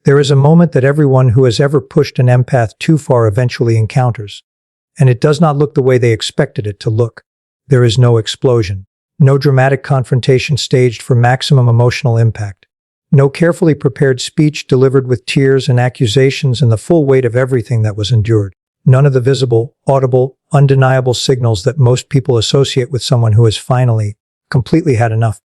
There is a moment that everyone who has ever pushed an empath too far eventually encounters. And it does not look the way they expected it to look. There is no explosion. No dramatic confrontation staged for maximum emotional impact. No carefully prepared speech delivered with tears and accusations and the full weight of everything that was endured. None of the visible, audible, undeniable signals that most people associate with someone who has finally, completely had enough.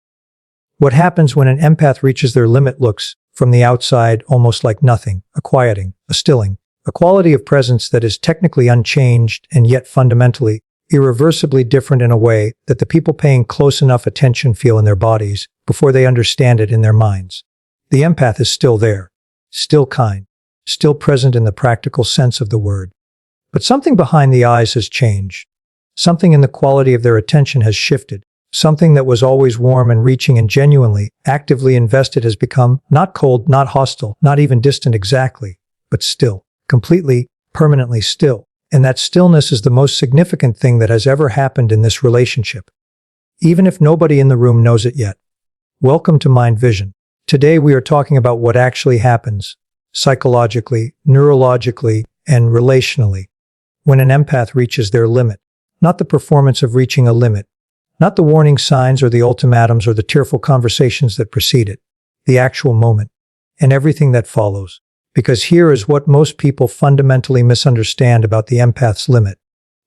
What happens when an empath reaches their limit looks, from the outside, almost like nothing, a quieting, a stilling, a quality of presence that is technically unchanged and yet fundamentally, irreversibly different in a way that the people paying close enough attention feel in their bodies before they understand it in their minds. The empath is still there, still kind, still present in the practical sense of the word. But something behind the eyes has changed. Something in the quality of their attention has shifted. Something that was always warm and reaching and genuinely, actively invested has become not cold, not hostile, not even distant exactly, but still, completely, permanently still. And that stillness is the most significant thing that has ever happened in this relationship. Even if nobody in the room knows it yet. Welcome to Mind Vision. Today we are talking about what actually happens, psychologically, neurologically, and relationally, when an empath reaches their limit. Not the performance of reaching a limit. Not the warning signs or the ultimatums or the tearful conversations that precede it. The actual moment. And everything that follows. Because here is what most people fundamentally misunderstand about the empath's limit.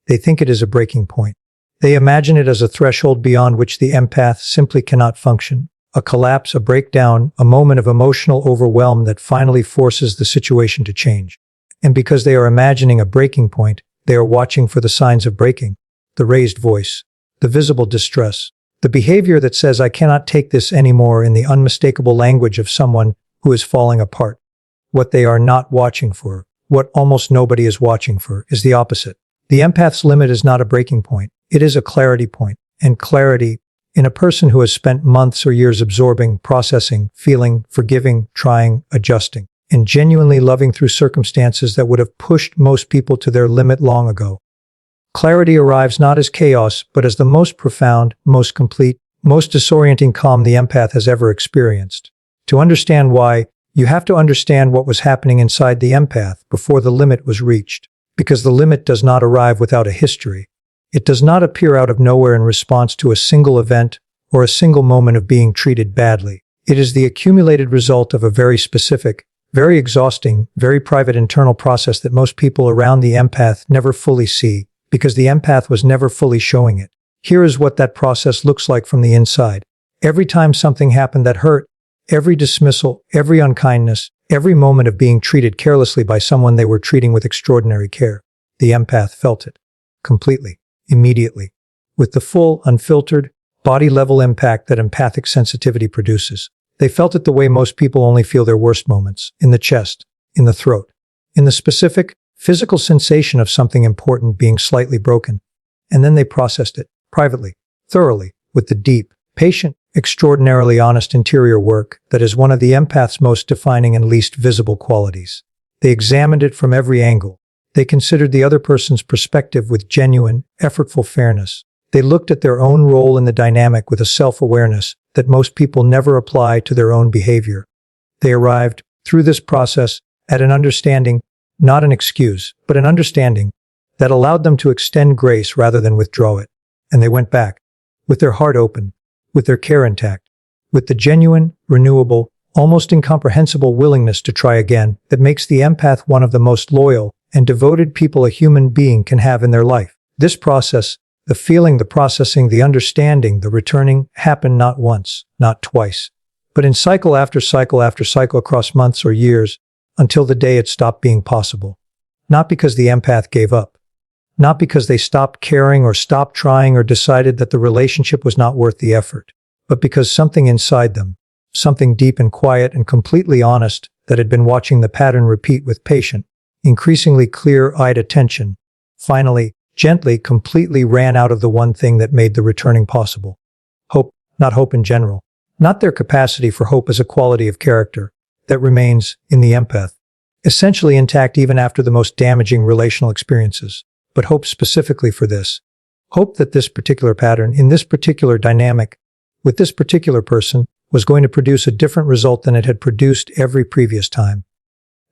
They think it is a breaking point. They imagine it as a threshold beyond which the empath simply cannot function. A collapse, a breakdown, a moment of emotional overwhelm that finally forces the situation to change. And because they are imagining a breaking point, they are watching for the signs of breaking. The raised voice. The visible distress. The behavior that says I cannot take this anymore in the unmistakable language of someone who is falling apart. What they are not watching for, what almost nobody is watching for, is the opposite. The empath's limit is not a breaking point. It is a clarity point. And clarity, in a person who has spent months or years absorbing, processing, feeling, forgiving, trying, adjusting, and genuinely loving through circumstances that would have pushed most people to their limit long ago. Clarity arrives not as chaos, but as the most profound, most complete, most disorienting calm the empath has ever experienced. To understand why, you have to understand what was happening inside the empath before the limit was reached. Because the limit does not arrive without a history. It does not appear out of nowhere in response to a single event or a single moment of being treated badly. It is the accumulated result of a very specific, very exhausting, very private internal process that most people around the empath never fully see. Because the empath was never fully showing it. Here is what that process looks like from the inside. Every time something happened that hurt, every dismissal, every unkindness, every moment of being treated carelessly by someone they were treating with extraordinary care, the empath felt it. Completely. Immediately. With the full, unfiltered, body-level impact that empathic sensitivity produces. They felt it the way most people only feel their worst moments. In the chest. In the throat. In the specific, physical sensation of something important being slightly broken. And then they processed it, privately, thoroughly, with the deep, patient, extraordinarily honest interior work that is one of the empath's most defining and least visible qualities. They examined it from every angle. They considered the other person's perspective with genuine, effortful fairness. They looked at their own role in the dynamic with a self-awareness that most people never apply to their own behavior. They arrived, through this process, at an understanding, not an excuse, but an understanding that allowed them to extend grace rather than withdraw it. And they went back, with their heart open, with their care intact, with the genuine, renewable, almost incomprehensible willingness to try again that makes the empath one of the most loyal and devoted people a human being can have in their life. This process, the feeling, the processing, the understanding, the returning, happened not once, not twice, but in cycle after cycle after cycle across months or years, until the day it stopped being possible. Not because the empath gave up. Not because they stopped caring or stopped trying or decided that the relationship was not worth the effort, but because something inside them, something deep and quiet and completely honest, that had been watching the pattern repeat with patient, increasingly clear-eyed attention, finally, gently, completely ran out of the one thing that made the returning possible. Hope, not hope in general. Not their capacity for hope as a quality of character that remains, in the empath, essentially intact even after the most damaging relational experiences, but hope specifically for this. Hope that this particular pattern, in this particular dynamic, with this particular person, was going to produce a different result than it had produced every previous time.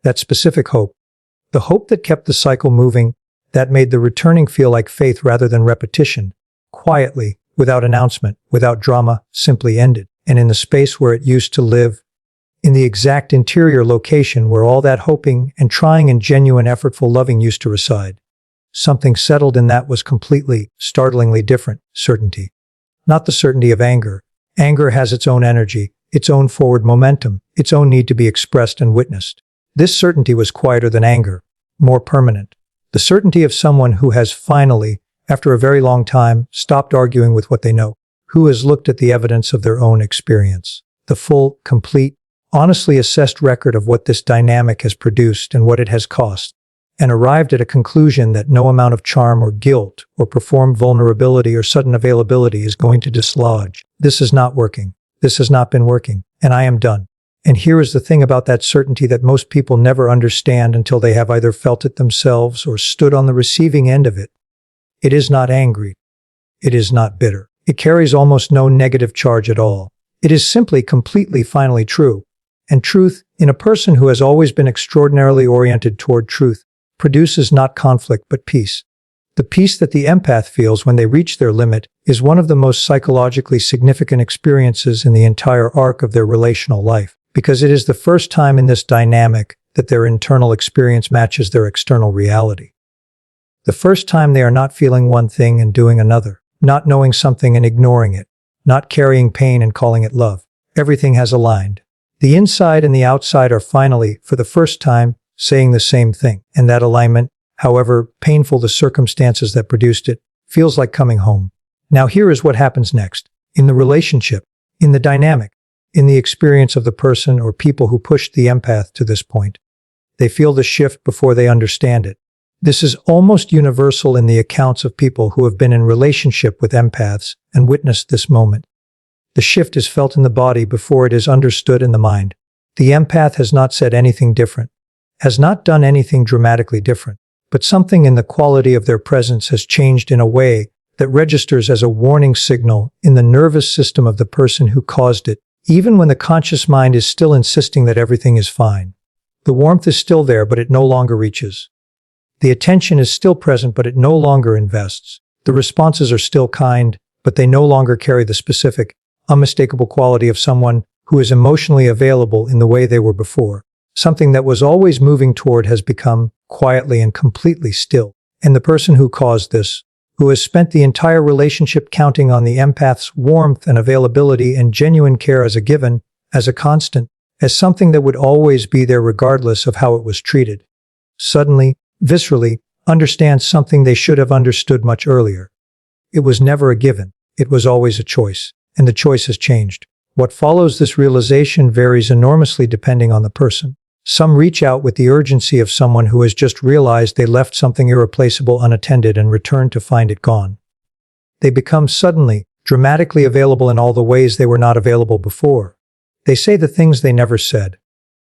That specific hope. The hope that kept the cycle moving, that made the returning feel like faith rather than repetition. Quietly, without announcement, without drama, simply ended. And in the space where it used to live, in the exact interior location where all that hoping and trying and genuine effortful loving used to reside, something settled in that was completely, startlingly different. Certainty. Not the certainty of anger. Anger has its own energy, its own forward momentum, its own need to be expressed and witnessed. This certainty was quieter than anger, more permanent. The certainty of someone who has finally, after a very long time, stopped arguing with what they know, who has looked at the evidence of their own experience, the full, complete, honestly assessed record of what this dynamic has produced and what it has cost, and arrived at a conclusion that no amount of charm or guilt or performed vulnerability or sudden availability is going to dislodge. This is not working. This has not been working, and I am done. And here is the thing about that certainty that most people never understand until they have either felt it themselves or stood on the receiving end of it. It is not angry. It is not bitter. It carries almost no negative charge at all. It is simply completely finally true. And truth, in a person who has always been extraordinarily oriented toward truth, produces not conflict but peace. The peace that the empath feels when they reach their limit is one of the most psychologically significant experiences in the entire arc of their relational life, because it is the first time in this dynamic that their internal experience matches their external reality. The first time they are not feeling one thing and doing another, not knowing something and ignoring it, not carrying pain and calling it love. Everything has aligned. The inside and the outside are finally, for the first time, saying the same thing, and that alignment, however painful the circumstances that produced it, feels like coming home. Now here is what happens next. In the relationship, in the dynamic, in the experience of the person or people who pushed the empath to this point. They feel the shift before they understand it. This is almost universal in the accounts of people who have been in relationship with empaths and witnessed this moment. The shift is felt in the body before it is understood in the mind. The empath has not said anything different, has not done anything dramatically different, but something in the quality of their presence has changed in a way that registers as a warning signal in the nervous system of the person who caused it, even when the conscious mind is still insisting that everything is fine. The warmth is still there, but it no longer reaches. The attention is still present, but it no longer invests. The responses are still kind, but they no longer carry the specific, unmistakable quality of someone who is emotionally available in the way they were before. Something that was always moving toward has become quietly and completely still. And the person who caused this, who has spent the entire relationship counting on the empath's warmth and availability and genuine care as a given, as a constant, as something that would always be there regardless of how it was treated, suddenly, viscerally, understands something they should have understood much earlier. It was never a given. It was always a choice. And the choice has changed. What follows this realization varies enormously depending on the person. Some reach out with the urgency of someone who has just realized they left something irreplaceable unattended and returned to find it gone. They become suddenly, dramatically available in all the ways they were not available before. They say the things they never said.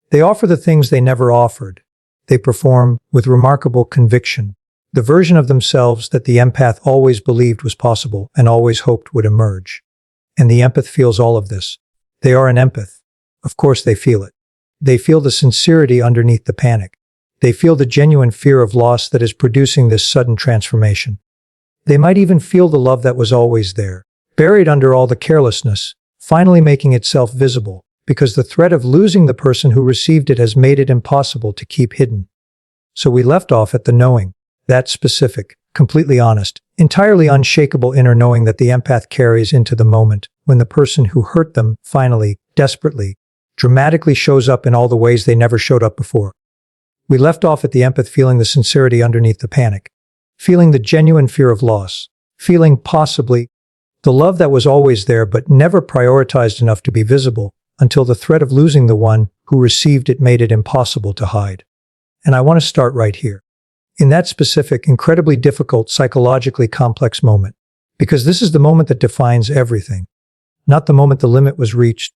They offer the things they never offered. They perform, with remarkable conviction, the version of themselves that the empath always believed was possible and always hoped would emerge. And the empath feels all of this. They are an empath. Of course they feel it. They feel the sincerity underneath the panic. They feel the genuine fear of loss that is producing this sudden transformation. They might even feel the love that was always there, buried under all the carelessness, finally making itself visible, because the threat of losing the person who received it has made it impossible to keep hidden. So we left off at the knowing, that specific, completely honest, entirely unshakable inner knowing that the empath carries into the moment when the person who hurt them finally, desperately, dramatically shows up in all the ways they never showed up before. We left off at the empath feeling the sincerity underneath the panic, feeling the genuine fear of loss, feeling possibly the love that was always there but never prioritized enough to be visible until the threat of losing the one who received it made it impossible to hide. And I want to start right here, in that specific, incredibly difficult, psychologically complex moment, because this is the moment that defines everything. Not the moment the limit was reached.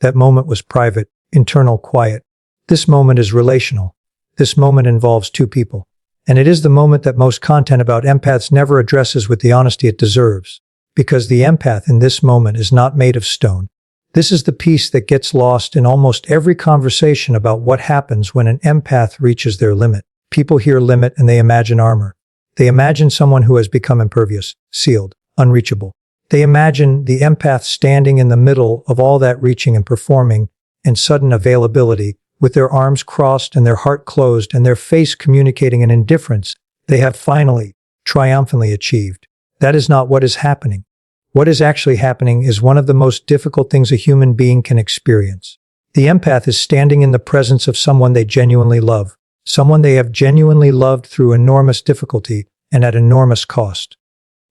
That moment was private, internal, quiet. This moment is relational. This moment involves two people. And it is the moment that most content about empaths never addresses with the honesty it deserves. Because the empath in this moment is not made of stone. This is the piece that gets lost in almost every conversation about what happens when an empath reaches their limit. People hear limit and they imagine armor. They imagine someone who has become impervious, sealed, unreachable. They imagine the empath standing in the middle of all that reaching and performing in sudden availability, with their arms crossed and their heart closed and their face communicating an indifference they have finally, triumphantly achieved. That is not what is happening. What is actually happening is one of the most difficult things a human being can experience. The empath is standing in the presence of someone they genuinely love, someone they have genuinely loved through enormous difficulty and at enormous cost.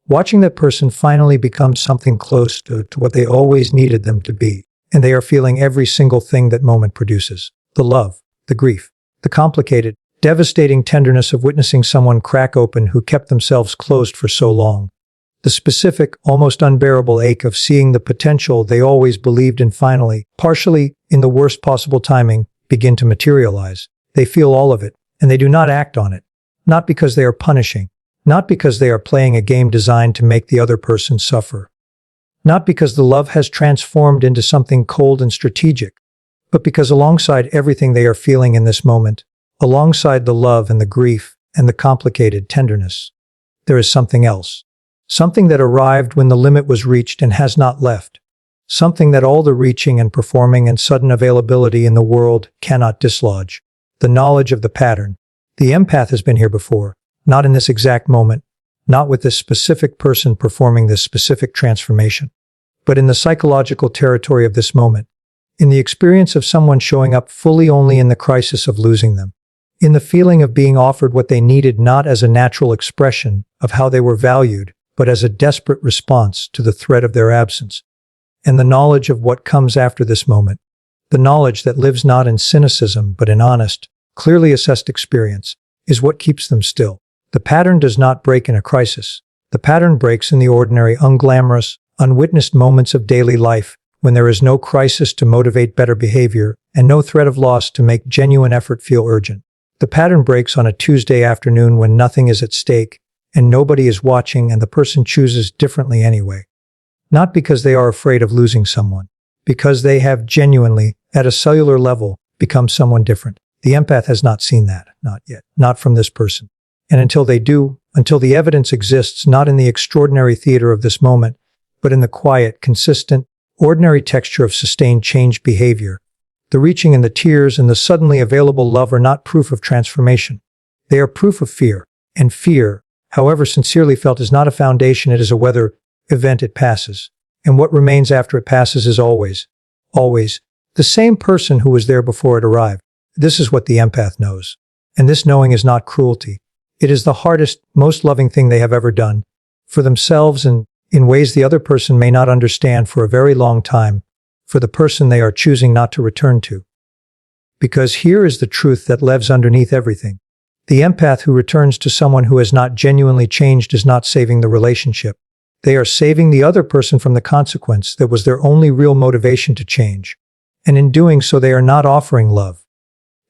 Watching that person finally become something close to what they always needed them to be, and they are feeling every single thing that moment produces. The love, the grief, the complicated, devastating tenderness of witnessing someone crack open who kept themselves closed for so long. The specific, almost unbearable ache of seeing the potential they always believed in finally, partially, in the worst possible timing, begin to materialize. They feel all of it, and they do not act on it. Not because they are punishing. Not because they are playing a game designed to make the other person suffer. Not because the love has transformed into something cold and strategic, but because alongside everything they are feeling in this moment, alongside the love and the grief and the complicated tenderness, there is something else. Something that arrived when the limit was reached and has not left. Something that all the reaching and performing and sudden availability in the world cannot dislodge. The knowledge of the pattern. The empath has been here before, not in this exact moment, not with this specific person performing this specific transformation, but in the psychological territory of this moment, in the experience of someone showing up fully only in the crisis of losing them, in the feeling of being offered what they needed not as a natural expression of how they were valued, but as a desperate response to the threat of their absence, and the knowledge of what comes after this moment, the knowledge that lives not in cynicism but in honest, clearly assessed experience, is what keeps them still. The pattern does not break in a crisis. The pattern breaks in the ordinary, unglamorous, unwitnessed moments of daily life, when there is no crisis to motivate better behavior and no threat of loss to make genuine effort feel urgent. The pattern breaks on a Tuesday afternoon when nothing is at stake and nobody is watching and the person chooses differently anyway. Not because they are afraid of losing someone, because they have genuinely, at a cellular level, become someone different. The empath has not seen that, not yet, not from this person. And until they do, until the evidence exists not in the extraordinary theater of this moment, but in the quiet, consistent, ordinary texture of sustained change behavior, the reaching and the tears and the suddenly available love are not proof of transformation. They are proof of fear. And fear, however sincerely felt, is not a foundation, it is a weather event. It passes. And what remains after it passes is always, the same person who was there before it arrived. This is what the empath knows. And this knowing is not cruelty. It is the hardest, most loving thing they have ever done, for themselves and in ways the other person may not understand for a very long time, for the person they are choosing not to return to. Because here is the truth that lives underneath everything. The empath who returns to someone who has not genuinely changed is not saving the relationship. They are saving the other person from the consequence that was their only real motivation to change. And in doing so, they are not offering love.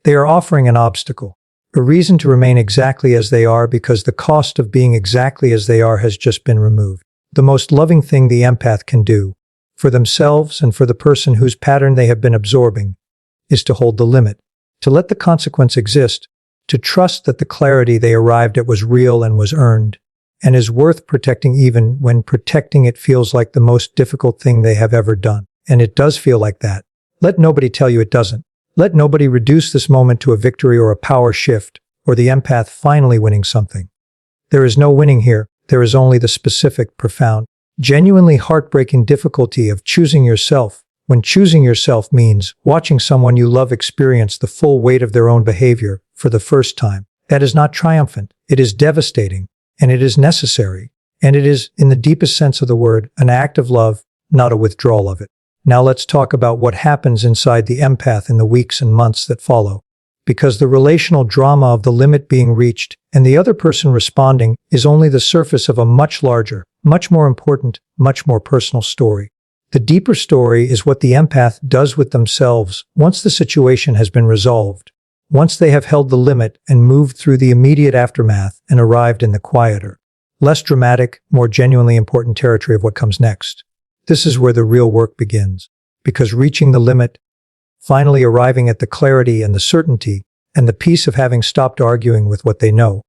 They are offering an obstacle, a reason to remain exactly as they are because the cost of being exactly as they are has just been removed. The most loving thing the empath can do, for themselves and for the person whose pattern they have been absorbing, is to hold the limit, to let the consequence exist, to trust that the clarity they arrived at was real and was earned, and is worth protecting even when protecting it feels like the most difficult thing they have ever done. And it does feel like that. Let nobody tell you it doesn't. Let nobody reduce this moment to a victory or a power shift, or the empath finally winning something. There is no winning here. There is only the specific, profound, genuinely heartbreaking difficulty of choosing yourself, when choosing yourself means watching someone you love experience the full weight of their own behavior for the first time. That is not triumphant. It is devastating, and it is necessary, and it is, in the deepest sense of the word, an act of love, not a withdrawal of it. Now let's talk about what happens inside the empath in the weeks and months that follow. Because the relational drama of the limit being reached and the other person responding is only the surface of a much larger, much more important, much more personal story. The deeper story is what the empath does with themselves once the situation has been resolved, once they have held the limit and moved through the immediate aftermath and arrived in the quieter, less dramatic, more genuinely important territory of what comes next. This is where the real work begins. because reaching the limit, finally arriving at the clarity and the certainty and the peace of having stopped arguing with what they know,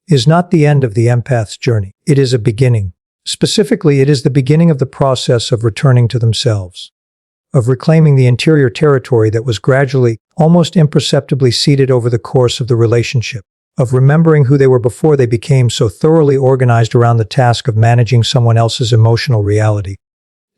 is not the end of the empath's journey. It is a beginning. Specifically, it is the beginning of the process of returning to themselves, of reclaiming the interior territory that was gradually, almost imperceptibly ceded over the course of the relationship, of remembering who they were before they became so thoroughly organized around the task of managing someone else's emotional reality.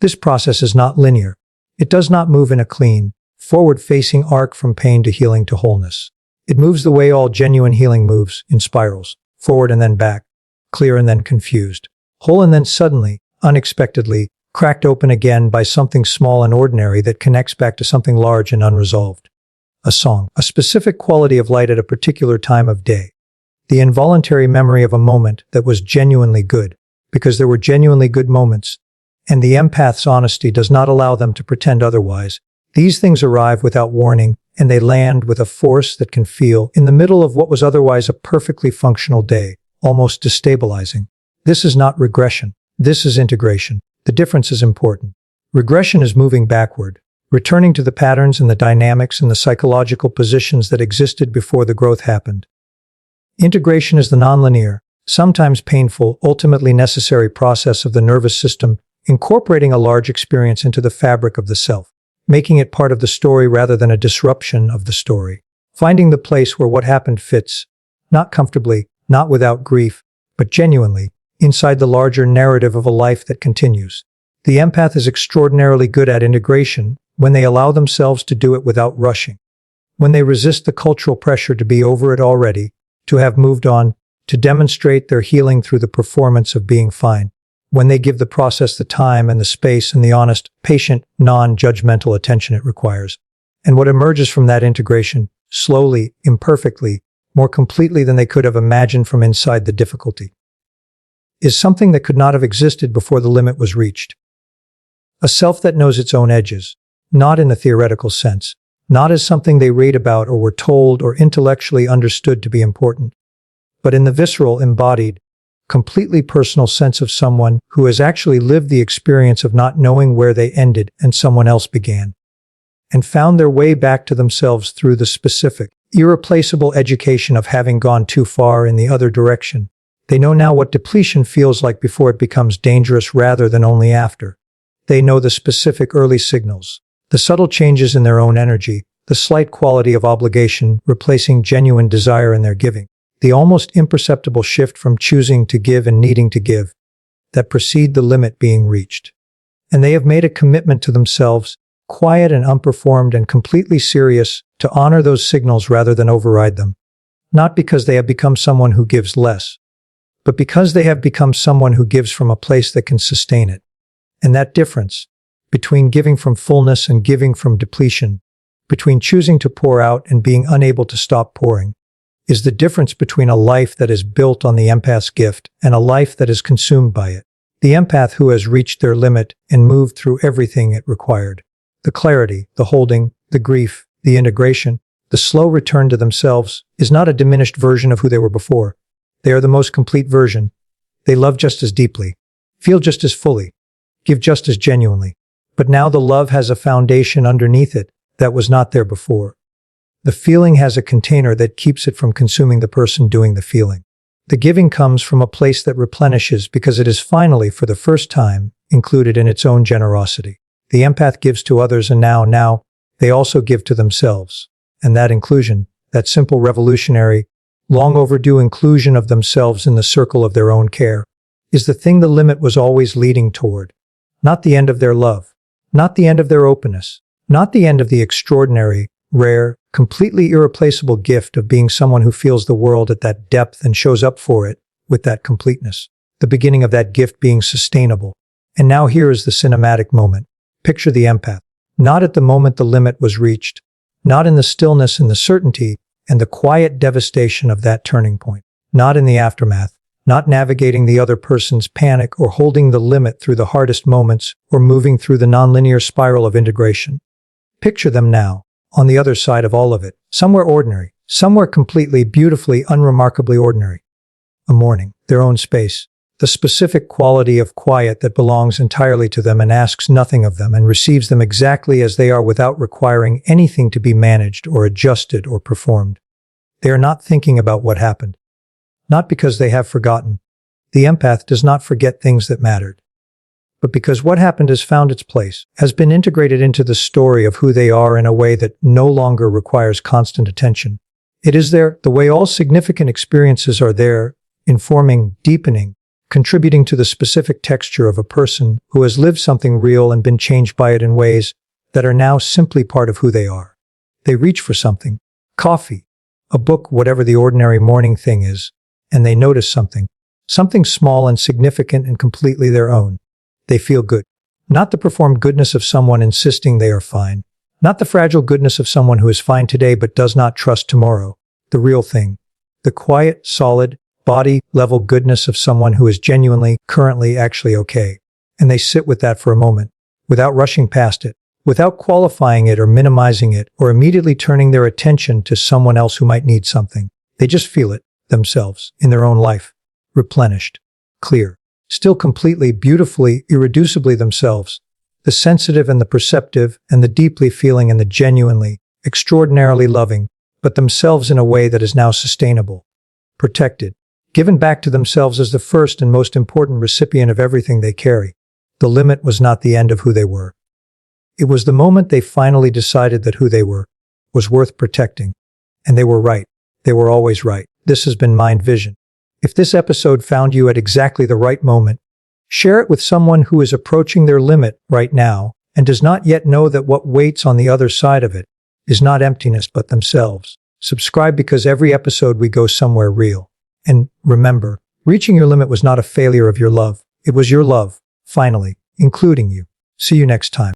This process is not linear. It does not move in a clean, forward-facing arc from pain to healing to wholeness. It moves the way all genuine healing moves, in spirals, forward and then back, clear and then confused, whole and then suddenly, unexpectedly, cracked open again by something small and ordinary that connects back to something large and unresolved. A song, a specific quality of light at a particular time of day. The involuntary memory of a moment that was genuinely good, because there were genuinely good moments, and the empath's honesty does not allow them to pretend otherwise. These things arrive without warning, and they land with a force that can feel in the middle of what was otherwise a perfectly functional day, almost destabilizing. This is not regression. This is integration. The difference is important. Regression is moving backward, returning to the patterns and the dynamics and the psychological positions that existed before the growth happened. Integration is the nonlinear, sometimes painful, ultimately necessary process of the nervous system, incorporating a large experience into the fabric of the self, making it part of the story rather than a disruption of the story, finding the place where what happened fits, not comfortably, not without grief, but genuinely, inside the larger narrative of a life that continues. The empath is extraordinarily good at integration when they allow themselves to do it without rushing, when they resist the cultural pressure to be over it already, to have moved on, to demonstrate their healing through the performance of being fine, when they give the process the time and the space and the honest, patient, non-judgmental attention it requires. And what emerges from that integration, slowly, imperfectly, more completely than they could have imagined from inside the difficulty, is something that could not have existed before the limit was reached. A self that knows its own edges, not in the theoretical sense, not as something they read about or were told or intellectually understood to be important, but in the visceral, embodied, completely personal sense of someone who has actually lived the experience of not knowing where they ended and someone else began, and found their way back to themselves through the specific, irreplaceable education of having gone too far in the other direction. They know now what depletion feels like before it becomes dangerous rather than only after. They know the specific early signals, the subtle changes in their own energy, the slight quality of obligation replacing genuine desire in their giving, the almost imperceptible shift from choosing to give and needing to give that precede the limit being reached. And they have made a commitment to themselves, quiet and unperformed and completely serious, to honor those signals rather than override them. Not because they have become someone who gives less, but because they have become someone who gives from a place that can sustain it. And that difference, between giving from fullness and giving from depletion, between choosing to pour out and being unable to stop pouring, is the difference between a life that is built on the empath's gift and a life that is consumed by it. The empath who has reached their limit and moved through everything it required. The clarity, the holding, the grief, the integration, the slow return to themselves, is not a diminished version of who they were before. They are the most complete version. They love just as deeply, feel just as fully, give just as genuinely. But now the love has a foundation underneath it that was not there before. The feeling has a container that keeps it from consuming the person doing the feeling. The giving comes from a place that replenishes because it is finally, for the first time, included in its own generosity. The empath gives to others and now, they also give to themselves. And that inclusion, that simple revolutionary, long overdue inclusion of themselves in the circle of their own care, is the thing the limit was always leading toward. Not the end of their love, not the end of their openness, not the end of the extraordinary, rare, completely irreplaceable gift of being someone who feels the world at that depth and shows up for it with that completeness. The beginning of that gift being sustainable. And now here is the cinematic moment. Picture the empath, not at the moment the limit was reached, not in the stillness and the certainty and the quiet devastation of that turning point, not in the aftermath, not navigating the other person's panic or holding the limit through the hardest moments or moving through the nonlinear spiral of integration. Picture them now, on the other side of all of it, somewhere ordinary, somewhere completely, beautifully, unremarkably ordinary. A morning, their own space, the specific quality of quiet that belongs entirely to them and asks nothing of them and receives them exactly as they are without requiring anything to be managed or adjusted or performed. They are not thinking about what happened. Not because they have forgotten. The empath does not forget things that mattered, but because what happened has found its place, has been integrated into the story of who they are in a way that no longer requires constant attention. It is there, the way all significant experiences are there, informing, deepening, contributing to the specific texture of a person who has lived something real and been changed by it in ways that are now simply part of who they are. They reach for something, coffee, a book, whatever the ordinary morning thing is, and they notice something small and significant and completely their own. They feel good. Not the performed goodness of someone insisting they are fine. Not the fragile goodness of someone who is fine today but does not trust tomorrow. The real thing. The quiet, solid, body-level goodness of someone who is genuinely, currently, actually okay. And they sit with that for a moment, without rushing past it, without qualifying it or minimizing it, or immediately turning their attention to someone else who might need something. They just feel it, themselves, in their own life. Replenished. Clear. Still completely, beautifully, irreducibly themselves. The sensitive and the perceptive, and the deeply feeling and the genuinely, extraordinarily loving, but themselves in a way that is now sustainable. Protected. Given back to themselves as the first and most important recipient of everything they carry. The limit was not the end of who they were. It was the moment they finally decided that who they were was worth protecting. And they were right. They were always right. This has been Mind Vision. If this episode found you at exactly the right moment, share it with someone who is approaching their limit right now and does not yet know that what waits on the other side of it is not emptiness but themselves. Subscribe because every episode we go somewhere real. And remember, reaching your limit was not a failure of your love. It was your love, finally, including you. See you next time.